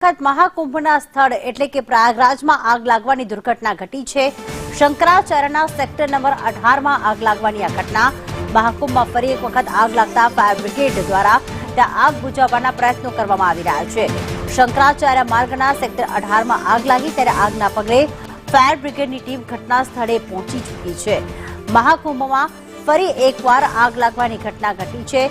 મહાકુંભના સ્થળ એટલે કે પ્રયાગરાજમાં આગ લાગવાની દુર્ઘટના ઘટી છે। શંકરાચાર્યના સેક્ટર નંબર 18માં આગ લાગવાની આ ઘટના મહાકુંભમાં ફરી એક વખત આગ લાગતા ફાયર બ્રિગેડ દ્વારા ત્યાં આગ બુઝાવવાના પ્રયત્નો કરવામાં આવી રહ્યા છે। શંકરાચાર્ય માર્ગના સેક્ટર 18માં આગ લાગી ત્યારે આગના પગલે ફાયર બ્રિગેડની ટીમ ઘટના સ્થળે પહોંચી ચૂકી છે। મહાકુંભમાં ફરી એકવાર આગ લાગવાની ઘટના ઘટી છે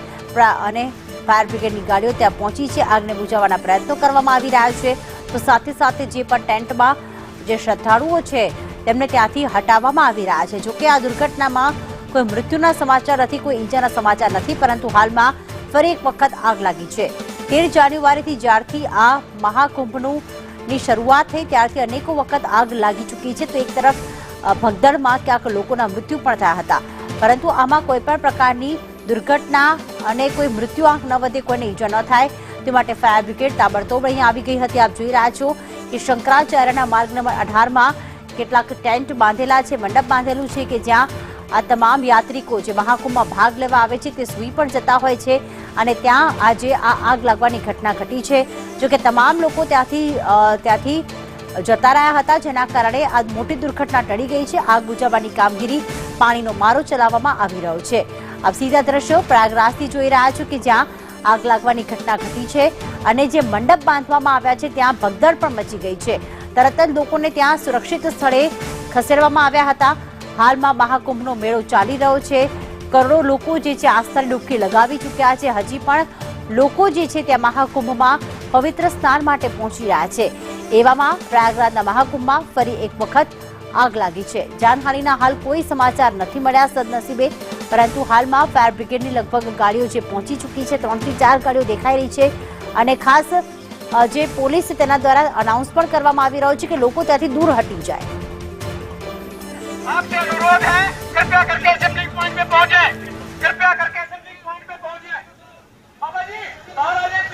અને फायर ब्रिगेड की गाड़ियों ત્યાં પહોંચી છે। આગને બુઝાવવાના પ્રયત્નો કરવામાં આવી રહ્યા છે તો સાથે સાથે જે પણ ટેન્ટમાં જે શ્રદ્ધાળુઓ છે તેમને ત્યાંથી હટાવવામાં આવી રહ્યા છે। જો કે આ દુર્ઘટનામાં કોઈ મૃત્યુના સમાચાર નથી, કોઈ ઈજાના સમાચાર નથી, પરંતુ હાલમાં ફરી એક વખત આગ લાગી છે। 13 જાન્યુઆરીથી જ્યારથી આ મહાકુંભની શરૂઆત થઈ ત્યારથી અનેકો વખત આગ લાગી ચૂકી છે। તો એક તરફ ભગદડમાં ક્યાંક લોકોના મૃત્યુ પણ થયા હતા, પરંતુ આમાં કોઈ પણ પ્રકારની दुर्घटना અને કોઈ મૃત્યુઆંક ન વધે, કોઈને ઈજા ન થાય તે માટે ફાયર બ્રિગેડ તાબડતોબ અહીં આવી ગઈ હતી। આપ જોઈ રહ્યા છો કે શંકરાચાર્યના માર્ગ નંબર 18માં કેટલાક ટેન્ટ બાંધેલા છે, મંડપ બાંધેલું છે કે જ્યાં આ તમામ યાત્રિકો જે મહાકુંભમાં ભાગ લેવા આવે છે તે સૂઈ પણ જતા હોય છે અને ત્યાં આજે આ આગ લાગવાની ઘટના ઘટી છે। જો કે તમામ લોકો ત્યાંથી જતા રહ્યા હતા, જેના કારણે આ મોટી દુર્ઘટના ટળી ગઈ છે। આગ બુઝાવવાની કામગીરી પાણીનો મારો ચલાવવામાં આવી રહ્યો છે। આપ સીધા દ્રશ્યો પ્રયાગરાજથી જોઈ રહ્યા છો કે જ્યાં આગ લાગવાની ઘટના ઘટી છે અને જે મંડપ બાંધવામાં આવ્યા છે ત્યાં ભગદડ પણ મચી ગઈ છે। તરત જ લોકોને ત્યાં સુરક્ષિત સ્થળે ખસેડવામાં આવ્યા હતા। હાલમાં મહાકુંભનો મેળો ચાલી રહ્યો છે, કરોડો લોકો જે છે આસ્થાની ડૂબકી લગાવી ચૂક્યા છે। હજી પણ લોકો જે છે ત્યાં મહાકુંભમાં પવિત્ર સ્નાન માટે પહોંચી રહ્યા છે। એવામાં પ્રયાગરાજના મહાકુંભમાં ફરી એક વખત આગ લાગી છે। જાનહાનિના હાલ કોઈ સમાચાર નથી મળ્યા સદનસીબે, પરંતુ હાલમાં ફાયર બ્રિગેડની લગભગ ગાડીઓ જે પહોંચી ચૂકી છે, 3 થી 4 ગાડીઓ દેખાઈ રહી છે અને ખાસ જે પોલીસ તેના દ્વારા અનાઉન્સ પણ કરવામાં આવી રહ્યો છે કે લોકો ત્યાંથી દૂર હટી જાય। आपसे अनुरोध है, कृपया करके असेंबली पॉइंट पे पहुंचे, कृपया करके असेंबली पॉइंट पे पहुंचे। बाबा जी बाहर आ जाइए।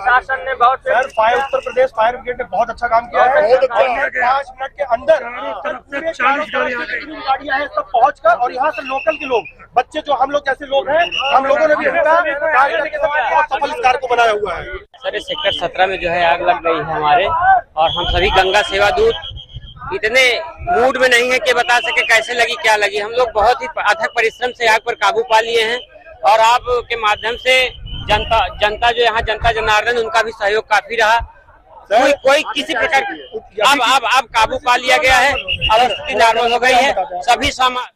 शासन ने बहुत sir Uttar Pradesh fire brigade ने बहुत अच्छा काम किया है। 5 मिनट के अंदर 40 गाड़ियां हैं सब पहुंच कर, और यहाँ से लोकल के लोग, बच्चे जो हम लोग जैसे लोग हैं, हम लोगों ने भी कार्य करके बहुत सफल इस कार्य को बनाया हुआ है। सर सेक्टर 17 में जो है आग लग गई है हमारे, और हम सभी गंगा सेवा दूत इतने मूड में नहीं है कि बता सके कैसे लगी क्या लगी। हम लोग बहुत ही अथक परिश्रम से आग पर काबू पा लिए हैं और आपके माध्यम से जनता जो यहाँ जनता जनार्दन उनका भी सहयोग काफी रहा। कोई किसी प्रकार अब काबू पा लिया गया है, अब स्थिति नॉर्मल हो गई है। सभी सामान